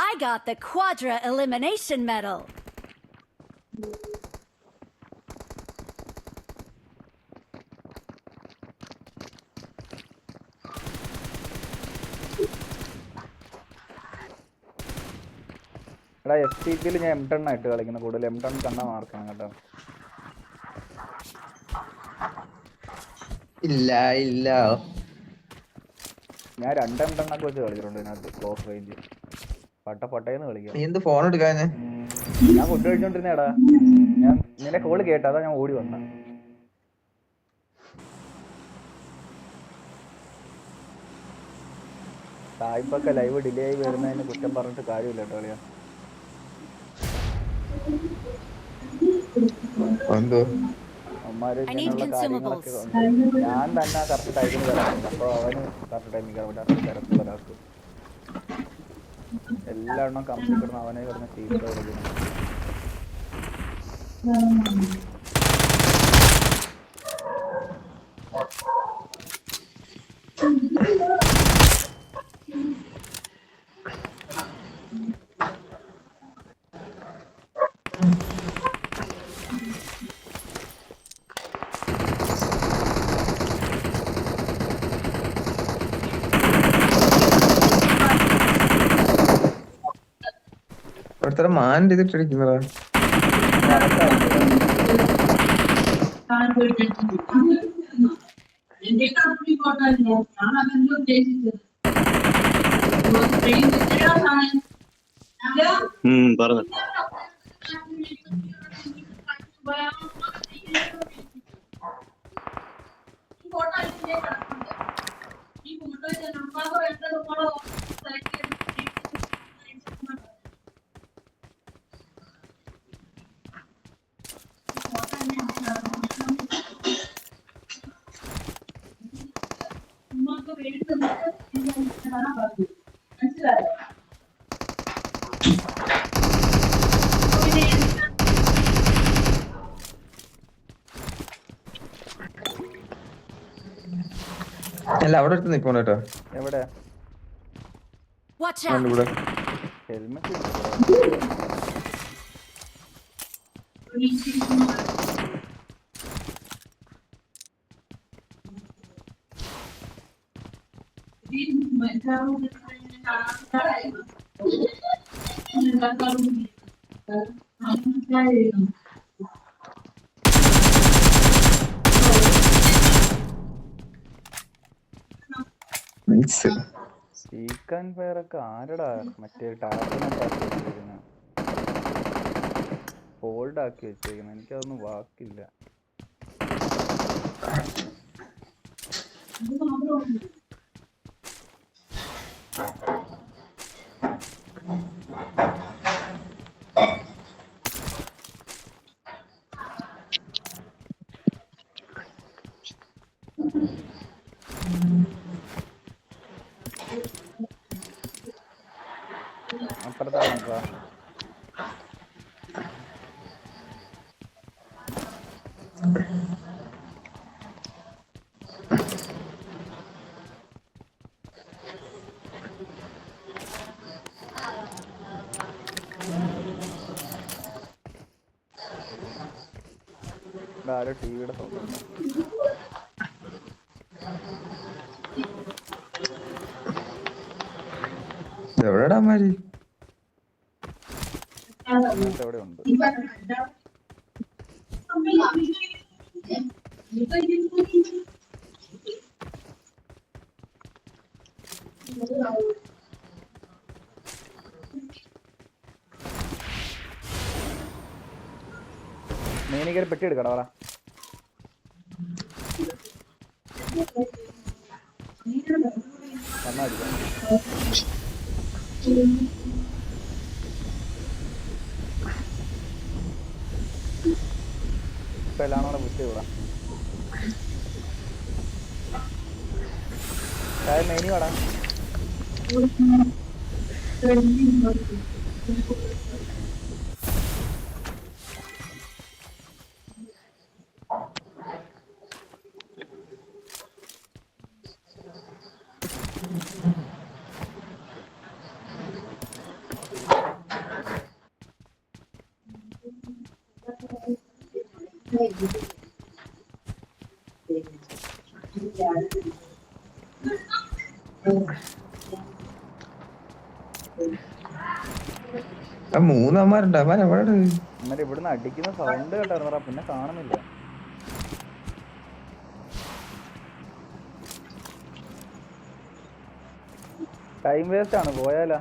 I got the Quadra Elimination Medal. എടാ FTP ഞാൻ M10 ആയിട്ട് കളിക്കുന്നത്. കൂടുതൽ M10 കണ്ടാ മാർക്കാണ് കേട്ടോ. ഇല്ല ഇല്ല, ഞാൻ 2 M10 ഒക്കെ വെച്ച് കളിച്ചിട്ടുണ്ട് ഇതിനകത്ത്. ക്ലോസ് റേഞ്ച് പട്ടേന്ന് കളിക്കാം. നീ എന്ത് ഫോൺ എടുക്കാന്? ഞാൻ ഫുഡ് കഴിച്ചോണ്ടിരുന്നേടാ. ഞാൻ നിന്നെ കോള് കേട്ടാ അതാ ഞാൻ ഓടി വന്ന. സായിപ്പൊക്കെ ലൈവ് ഡിലേ ആയി വരുന്നതിന് കുറ്റം പറഞ്ഞിട്ട് കാര്യമില്ല കേട്ടോ കളിയാ. അവന്മാര് ഇങ്ങനെയുള്ള കാര്യങ്ങളൊക്കെ ഞാൻ തന്നെ കറക്റ്റ് ടൈമിന് തരാറുണ്ട്. അപ്പൊ അവന് കറക്റ്റ് ടൈമിൽ കയറാൻ പറ്റും. തിരക്കുള്ള ഒരാൾക്ക് എല്ലാവണ്ണം കമ്പനി കിടന്ന് അവനെ കിടന്ന് ചീത്ത കളിക്കുന്നു. ഒരുത്തരം മാൻ ചെയ്തിട്ടിരിക്കുന്നതാ. പറഞ്ഞു അല്ല, അവിടെ അടുത്ത് നിൽക്കണം കേട്ടോ. എവിടെ ഇവിടെ ഹെൽമെറ്റ് സീക്കാൻ ഫയറൊക്കെ ആരടാ? മറ്റേ ടാപ്പിനകത്താക്കി വെച്ചേക്കുന്ന, ഫോൾഡ് ആക്കി വെച്ചേക്കുന്ന. എനിക്കതൊന്നും വാക്കില്ല. അപ്പുറത്താ ആരോ ടിവിയുടെ സൗണ്ട്. എവിടെടാ മാരി? എവിടെ ഉണ്ട്? മേനിക്കൊരു പെട്ടി എടുക്കടാ പറ. വന്നാടിക്കാം. ഇപ്പൊ എല്ലാം കൂടെ വിട്ട് വിടാം. മെയിനി വേടാ. ആ മൂന്നന്മാരുണ്ട്. അവൻ എവിടെ? അന്നേരം ഇവിടുന്ന് അടിക്കുന്ന സൗണ്ട് കേട്ടായിരുന്നടാ, പിന്നെ കാണുന്നില്ല. ടൈം വേസ്റ്റ് ആണ്, പോയാലാ?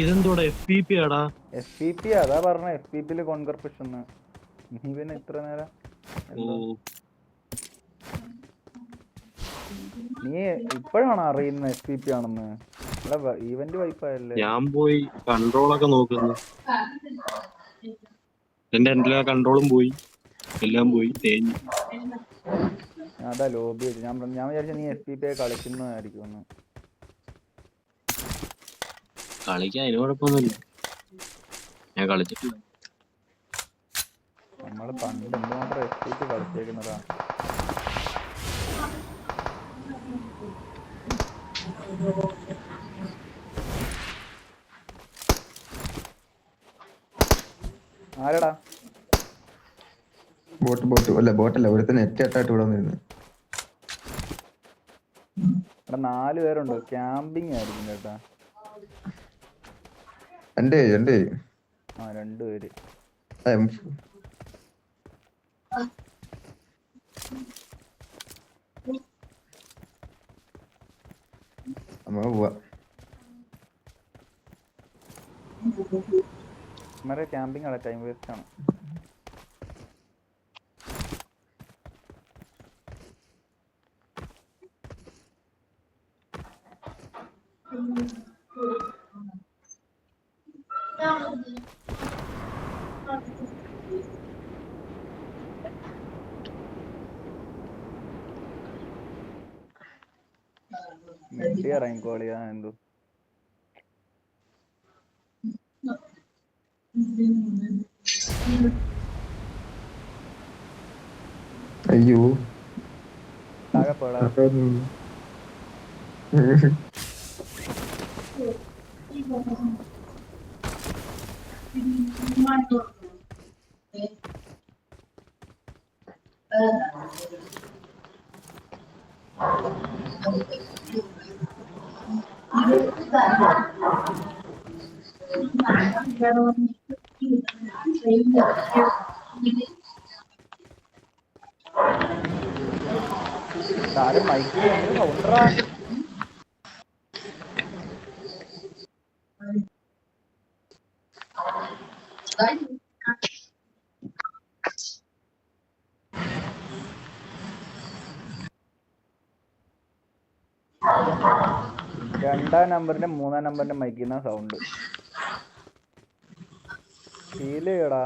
ഇതെന്തോടാ FPP ആടാ? FPP അതാ പറഞ്ഞ, FPP കോൺകർ ഫിഷ് എന്ന്. നീ പിന്നെ ഇത്ര നേരം നീ ഇപ്പോഴാണ് അറിയുന്നത് FPP ആണെന്ന്? ഈവന്റ് വൈപ്പായല്ലേ? ഞാൻ പോയി കൺട്രോളൊക്കെ നോക്കുന്നു. എന്റെ എല്ലാ കൺട്രോളും പോയി, എല്ലാം പോയി തേഞ്ഞു. അതാ ലോബി വെച്ച് ഞാൻ വിചാരിച്ചു നീ FPP കളിക്കുന്നതായിരിക്കും. കളിക്കാൻ അതിന് കുഴപ്പമൊന്നുമില്ല, ഞാൻ കളിച്ചിട്ടില്ല. നമ്മള് പണ്ട് എന്തുമാത്രം FPP കളിച്ചേക്കുന്നതാ. ആരടാ? ബോട്ടല്ല, ഒരുത്ത നെറ്റ് അറ്റായിട്ട് ഇവിടെ വന്നിരുന്നു. ഇവിടെ 4 പേരുണ്ട്, ക്യാമ്പിങ് ആയിരിക്കും കേട്ടാ. രണ്ട് 2 പേര്. പോവാ. ക്യാമ്പിങ് ആണ്, ടൈം വേസ്റ്റ് ആണ്. മെഡി ഇറങ്ങിക്കോളിയാ എന്തോ. അയ്യോ താഴെപ്പോടാ. താരം മൈക്കിൽ ഭയങ്കര സൗണ്ടറാ. രണ്ടാം നമ്പറിന്റെ 3-ാം നമ്പറിന്റെ മൈക്കിൽ നിന്നാ സൗണ്ട്. ഫീൽ ചെയ്യടാ.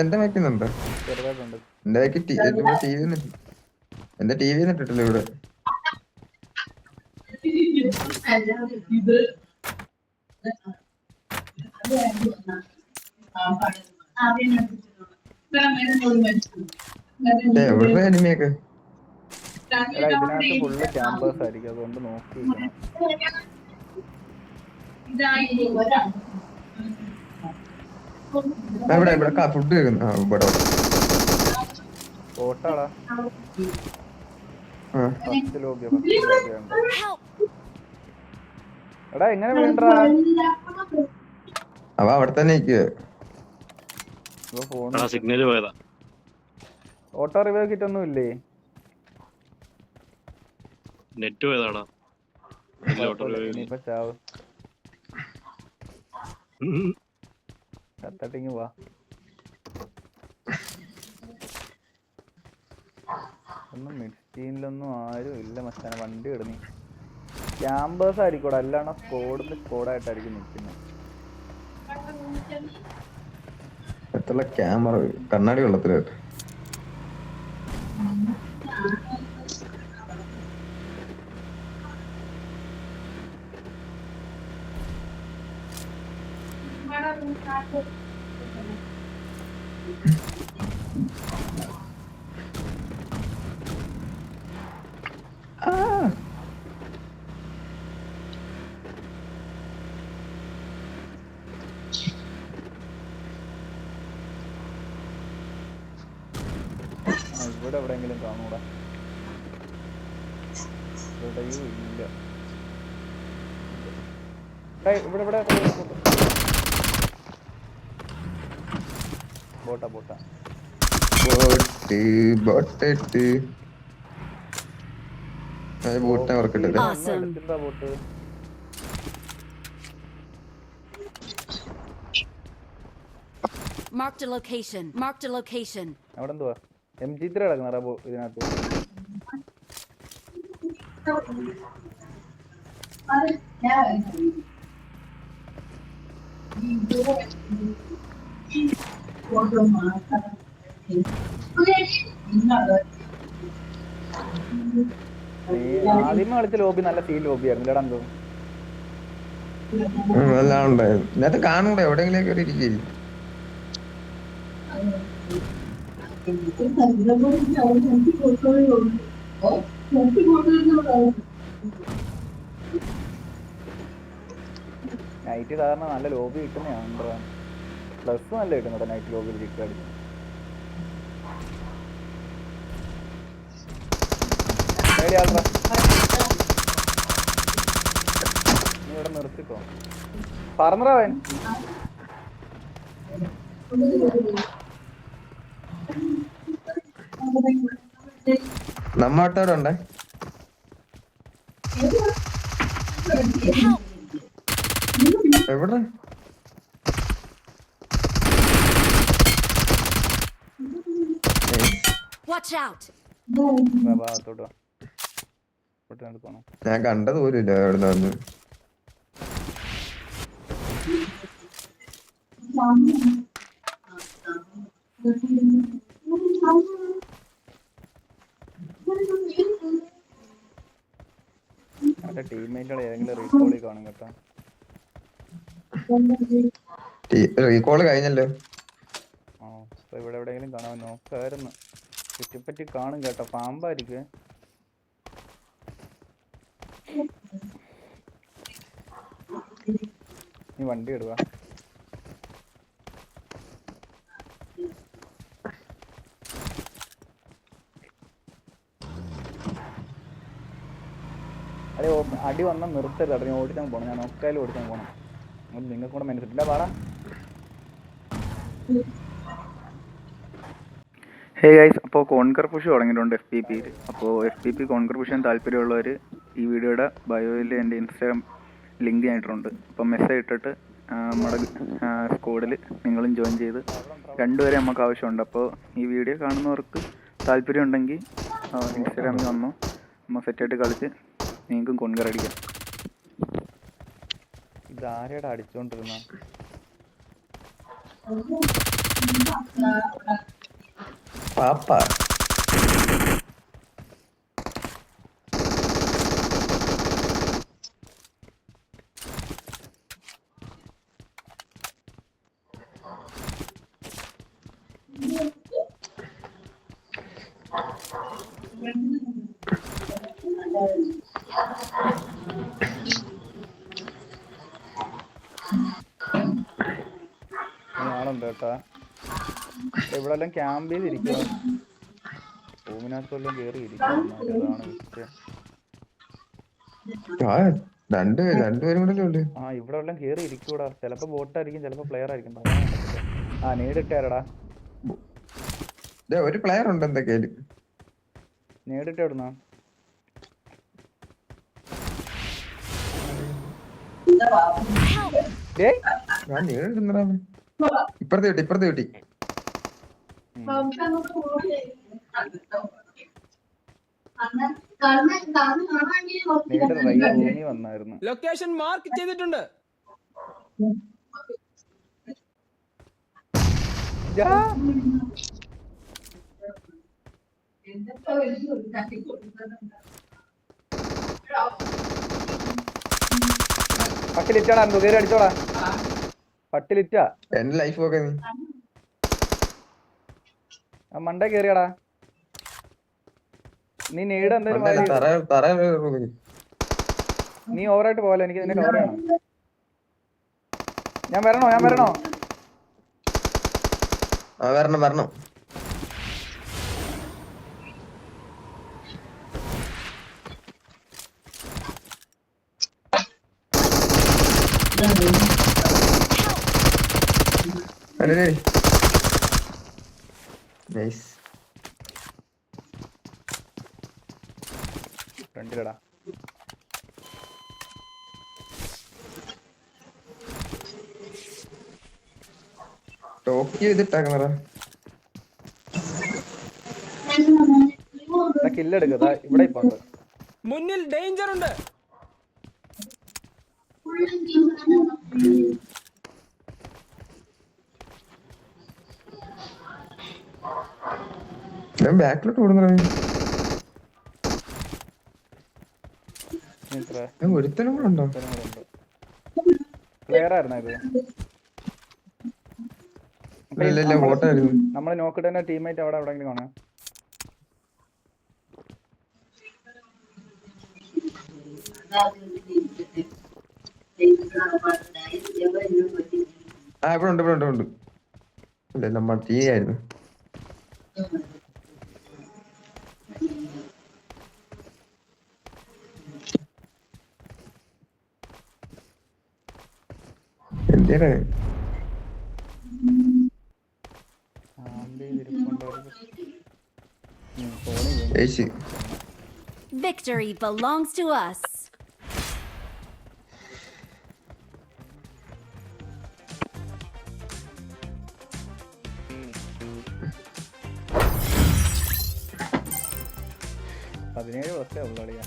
എന്റെ മൈക്കുന്നുണ്ട്, ചെറുതായിട്ടുണ്ട്. എന്റെ ടി വി ഇട്ടിട്ടില്ല ഇവിടെ. എവിടെ അനിമയൊക്കെ? ഇതിനകത്ത് ഫുള്ള് ക്യാമ്പേഴ്സ് ആയിരിക്കും, അതുകൊണ്ട് നോക്കിയിരിക്കണം. ഇവിടെ ഫുഡ് കേൾക്കുന്നു. ഓട്ടാടാ. എടാ എങ്ങനെ വീണ്ടാ? അവ അവിടെ തന്നെ സിഗ്നല് പോയതാ. ഓട്ടോ റിവൈവ് കിറ്റ് ഒന്നും ഇല്ലേ? നെറ്റ് പോയതാടാ. ഇനിയിപ്പോ ചാവ്. കത്തട്ടിങ് പോവാ. ഒന്നും മിഡ്സ്റ്റീനിലൊന്നും ആരും ഇല്ല മച്ചാനെ. വണ്ടി ഇടുന്നി ക്യാമ്പേഴ്സ് ആയിരിക്കൂടെ, അല്ലാണ്ട് സ്കോഡായിട്ടായിരിക്കും നിൽക്കുന്നത്. ക്യാമറ കണ്ണാടി വെള്ളത്തിലായിട്ട്. ഇവിടെ എവിടെയെങ്കിലും കാണൂടാ. ഇവിടെയും ഇല്ല. ഇവിടെ ബോട്ടാ ബോട്ട് ബോട്ടിനെ വർക്കിട്ടത്. Awesome. എടുത്തിട്ടാ boat. Marked a location. Marked a location. അവിടെ എന്തുവാ M23 കിടക്കുന്നാ ഇതിനകത്ത്. ആദ്യമേ കളിച്ച ലോബി നല്ല സീൻ ലോബി ആയിരുന്നു ഇല്ലടാ. എന്തോ എല്ലാം ഉണ്ടായിരുന്നു. ഇതിനകത്ത് കാണൂടെ എവിടെയെങ്കിലും കയറി ഇരിക്കേ. നൈറ്റ് സാധാരണ നല്ല ലോബി കിട്ടുന്നതാണ്. പ്ലസ് നല്ല കിട്ടും കേട്ടോ നൈറ്റ് ലോബിയിൽ ചിക്ക് അടിക്കും. നീ ഇവിടെ നിർത്തിക്കോ. പറഞ്ഞവൻ നമ്മട്ടവിടെ ഉണ്ടേ. എവിടെ Watch out. ഭാഗത്തോട്ട് പോണോ? ഞാൻ കണ്ടത് പോലും ഇല്ല എവിടെ വന്ന്. മറ്റേ ടീംമേറ്റുകളെ ഏതെങ്കിലും റീകോളിൽ കാണും കേട്ടോ. റീകോള് കഴിഞ്ഞല്ലോ. ആ അപ്പൊ ഇവിടെ എവിടെയെങ്കിലും കാണാൻ നോക്കായിരുന്നു. ചുറ്റിപ്പറ്റി കാണും കേട്ടോ. പാമ്പായിരിക്കും. നീ വണ്ടി ഇടുക. അതെ അടി വന്നാൽ നിർത്തരുത്. അവിടെ ഓടിച്ചാൽ പോകണം. ഞാൻ നോക്കായാലും ഓടിച്ചാൽ പോകണം. നിങ്ങൾക്ക് കൂടെ മനസ്സിലില്ല പാടാ. ഹേ ഗൈസ്, അപ്പോൾ കോൺകർ പുഷ് തുടങ്ങിയിട്ടുണ്ട് FPPയിൽ. അപ്പോൾ FPP കോൺകർ പുഷ് ചെയ്യാൻ താല്പര്യമുള്ളവർ ഈ വീഡിയോയുടെ ബയോയിൽ എൻ്റെ ഇൻസ്റ്റാഗ്രാം ലിങ്ക് ചെയ്തിട്ടുണ്ട്. അപ്പോൾ മെസ്സേജ് ഇട്ടിട്ട് നമ്മുടെ സ്ക്വാഡിൽ നിങ്ങളും ജോയിൻ ചെയ്ത് 2 പേരെ നമുക്ക് ആവശ്യമുണ്ട്. അപ്പോൾ ഈ വീഡിയോ കാണുന്നവർക്ക് താല്പര്യം ഉണ്ടെങ്കിൽ ഇൻസ്റ്റാഗ്രാമിൽ വന്നോ, നമ്മൾ സെറ്റായിട്ട് കളിച്ച് നിങ്ങൾക്കും കോൺകർ അടിക്കാം. ഇതാരെയുടെ അടിച്ചുകൊണ്ടിരുന്ന പാപ്പ ആളുണ്ട് കേട്ടാ. ഇവിടെ എല്ലാം ക്യാമ്പ് ചെയ്തിരിക്കുക. റൂമിനകത്തെല്ലാം കയറി ഇരിക്കുകയാണ്. രണ്ടുപേരും കൂടെ ഉള്ളു. ആ ഇവിടെ എല്ലാം കയറി ഇരിക്കൂടാ. ചിലപ്പോ ബോട്ടായിരിക്കും, ചിലപ്പോ പ്ലെയർ ആയിരിക്കും. ആ നേടിട്ടാരടാ. ഒരു പ്ലെയർ ഉണ്ട് എന്തൊക്കെയാലും. നേടിട്ട് എവിടുന്നാ? ഞാൻ നേടിട്ടുണ്ടാ. ഇപ്പുറത്തെ കിട്ടി. ലൊക്കേഷൻ മാർക്ക് ചെയ്തിട്ടുണ്ട്. പട്ടിലിറ്റാടാ, കയറി അടിച്ചോടാ. പട്ടിലിറ്റ എന്റെ ലൈഫ് നോക്ക. ആ മണ്ട കേറിയാടാ. നീ നേട് എന്തായാലും നീ ഓവറായിട്ട് പോകല്ലോ. എനിക്ക് നിന്നെ കവർ ചെയ്യണം. ഞാൻ വരണോ? വരണം. അല്ലേ നൈസ്. ഫ്രണ്ടിലടാ. ടോക്ക് ചെയ്തിട്ടാക്കണ കില്ലെടുക്കുക ഇവിടെ ഇപ്പൊ ഉണ്ട്. മുന്നിൽ ഡേഞ്ചർ ഉണ്ട്. ഞാൻ ബാക്കിലോട്ട് ഓടുന്ന ഒരുത്തനും കൂടെ ഉണ്ടോ? ക്ലിയർ ആയിരുന്നോ ഇത്? ഇല്ല വോട്ടായിരുന്നു. നമ്മള് നോക്കിട്ട് ടീമേറ്റ് അവിടെ എവിടെയെങ്കിലും കാണാം. ഇവിടെ ഉണ്ട്. ഇല്ല നമ്മൾ തീ ആയിരുന്നു. എന്തിനാ Victory belongs to us. $17 ഉള്ളൂ കളിയാ.